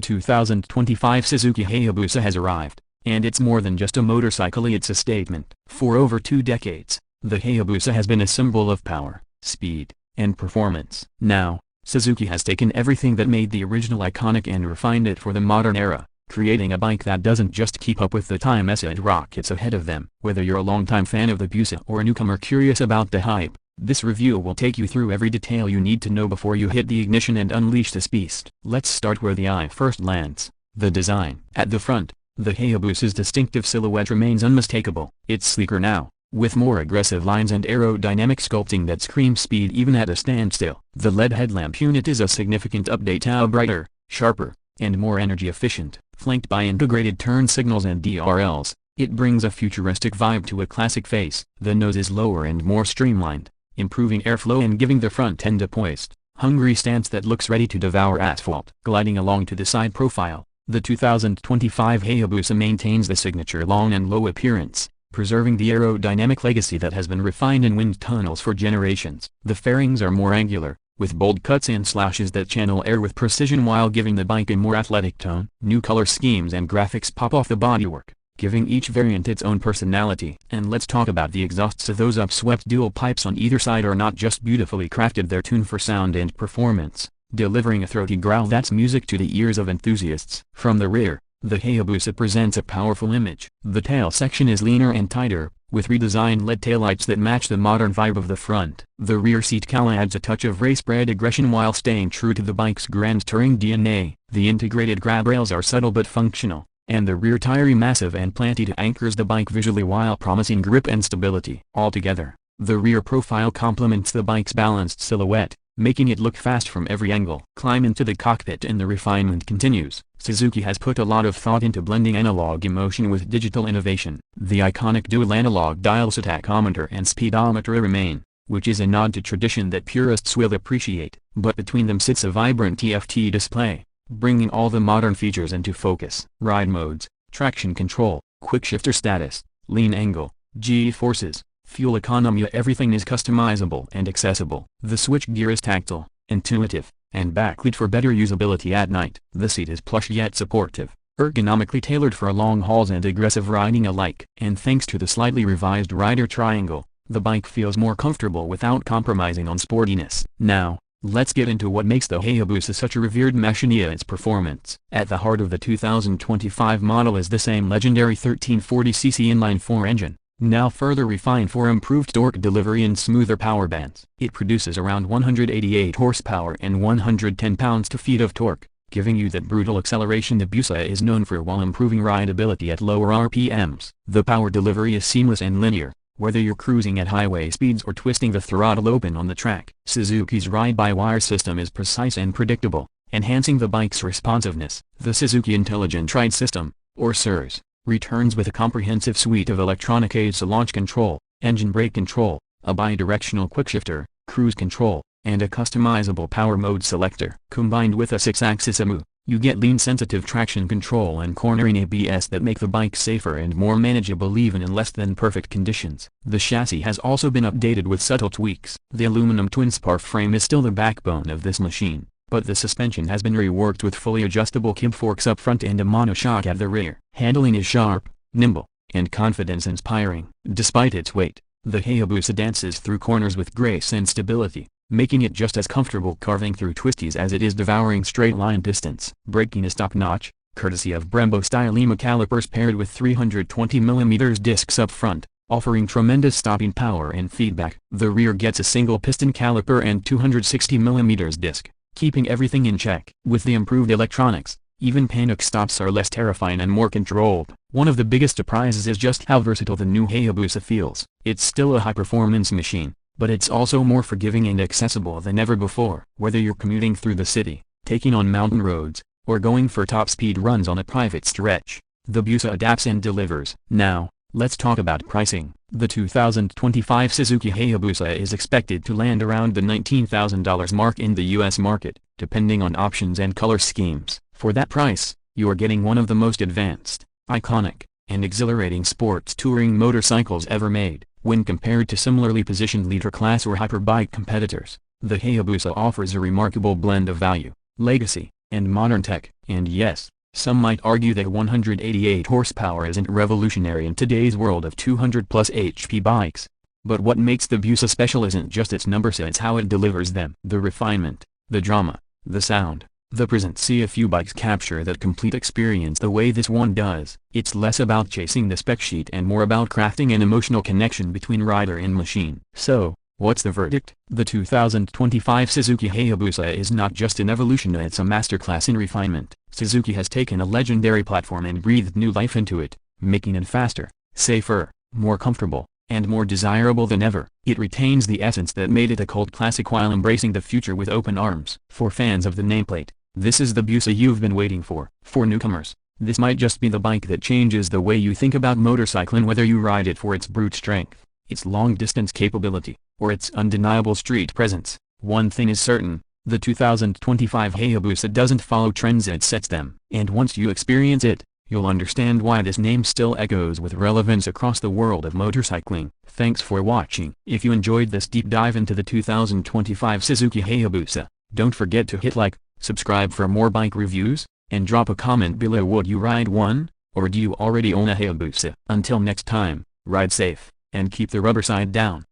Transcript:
2025 Suzuki Hayabusa has arrived, and it's more than just a motorcycle, it's a statement. For over 2 decades, the Hayabusa has been a symbol of power, speed, and performance. Now, Suzuki has taken everything that made the original iconic and refined it for the modern era, creating a bike that doesn't just keep up with the times, it rockets ahead of them. Whether you're a longtime fan of the Busa or a newcomer curious about the hype, this review will take you through every detail you need to know before you hit the ignition and unleash this beast. Let's start where the eye first lands, the design. At the front, the Hayabusa's distinctive silhouette remains unmistakable. It's sleeker now, with more aggressive lines and aerodynamic sculpting that screams speed even at a standstill. The LED headlamp unit is a significant update, now brighter, sharper, and more energy efficient. Flanked by integrated turn signals and DRLs, it brings a futuristic vibe to a classic face. The nose is lower and more streamlined, improving airflow and giving the front end a poised, hungry stance that looks ready to devour asphalt. Gliding along to the side profile, the 2025 Hayabusa maintains the signature long and low appearance, preserving the aerodynamic legacy that has been refined in wind tunnels for generations. The fairings are more angular, with bold cuts and slashes that channel air with precision while giving the bike a more athletic tone. New color schemes and graphics pop off the bodywork, giving each variant its own personality. And let's talk about the exhausts. Those upswept dual pipes on either side are not just beautifully crafted, they're tuned for sound and performance, delivering a throaty growl that's music to the ears of enthusiasts. From the rear, the Hayabusa presents a powerful image. The tail section is leaner and tighter, with redesigned LED taillights that match the modern vibe of the front. The rear seat cowl adds a touch of race-bred aggression while staying true to the bike's grand touring DNA. The integrated grab rails are subtle but functional, and the rear tire massive and planted anchors the bike visually while promising grip and stability. Altogether, the rear profile complements the bike's balanced silhouette, making it look fast from every angle. Climb into the cockpit and the refinement continues. Suzuki has put a lot of thought into blending analog emotion with digital innovation. The iconic dual analog dials, tachometer and speedometer remain, which is a nod to tradition that purists will appreciate, but between them sits a vibrant TFT display, bringing all the modern features into focus. Ride modes, traction control, quick shifter status, lean angle, G-forces, fuel economy, everything is customizable and accessible. The switchgear is tactile, intuitive, and backlit for better usability at night. The seat is plush yet supportive, ergonomically tailored for long hauls and aggressive riding alike. And thanks to the slightly revised rider triangle, the bike feels more comfortable without compromising on sportiness. Now, let's get into what makes the Hayabusa such a revered machine: its performance. At the heart of the 2025 model is the same legendary 1340cc inline-4 engine, now further refined for improved torque delivery and smoother power bands. It produces around 188 horsepower and 110 pounds-feet of torque, giving you that brutal acceleration the Busa is known for while improving rideability at lower RPMs. The power delivery is seamless and linear, whether you're cruising at highway speeds or twisting the throttle open on the track. Suzuki's ride-by-wire system is precise and predictable, enhancing the bike's responsiveness. The Suzuki Intelligent Ride System, or SIRS, returns with a comprehensive suite of electronic aids to launch control, engine brake control, a bidirectional quickshifter, cruise control, and a customizable power mode selector. Combined with a 6-axis EMU, you get lean-sensitive traction control and cornering ABS that make the bike safer and more manageable even in less than perfect conditions. The chassis has also been updated with subtle tweaks. The aluminum twin-spar frame is still the backbone of this machine, but the suspension has been reworked with fully adjustable kib forks up front and a monoshock at the rear. Handling is sharp, nimble, and confidence-inspiring. Despite its weight, the Hayabusa dances through corners with grace and stability, making it just as comfortable carving through twisties as it is devouring straight-line distance. Braking is top-notch, courtesy of Brembo-style EMA calipers paired with 320mm discs up front, offering tremendous stopping power and feedback. The rear gets a single-piston caliper and 260mm disc, keeping everything in check. With the improved electronics, even panic stops are less terrifying and more controlled. One of the biggest surprises is just how versatile the new Hayabusa feels. It's still a high-performance machine, but it's also more forgiving and accessible than ever before. Whether you're commuting through the city, taking on mountain roads, or going for top-speed runs on a private stretch, the Busa adapts and delivers. Now, let's talk about pricing. The 2025 Suzuki Hayabusa is expected to land around the $19,000 mark in the US market, depending on options and color schemes. For that price, you are getting one of the most advanced, iconic, and exhilarating sports touring motorcycles ever made. When compared to similarly positioned leader class or hyperbike competitors, the Hayabusa offers a remarkable blend of value, legacy, and modern tech. And yes, some might argue that 188 horsepower isn't revolutionary in today's world of 200 plus HP bikes. But what makes the Busa special isn't just its numbers, it's how it delivers them. The refinement, the drama, the sound, the presence. See a few bikes capture that complete experience the way this one does. It's less about chasing the spec sheet and more about crafting an emotional connection between rider and machine. So, what's the verdict? The 2025 Suzuki Hayabusa is not just an evolution, it's a masterclass in refinement. Suzuki has taken a legendary platform and breathed new life into it, making it faster, safer, more comfortable, and more desirable than ever. It retains the essence that made it a cult classic while embracing the future with open arms. For fans of the nameplate, this is the Busa you've been waiting for. For newcomers, this might just be the bike that changes the way you think about motorcycling, whether you ride it for its brute strength, its long-distance capability, or its undeniable street presence. One thing is certain, the 2025 Hayabusa doesn't follow trends, it sets them. And once you experience it, you'll understand why this name still echoes with relevance across the world of motorcycling. Thanks for watching. If you enjoyed this deep dive into the 2025 Suzuki Hayabusa, don't forget to hit like, subscribe for more bike reviews, and drop a comment below. Would you ride one, or do you already own a Hayabusa? Until next time, ride safe, and keep the rubber side down.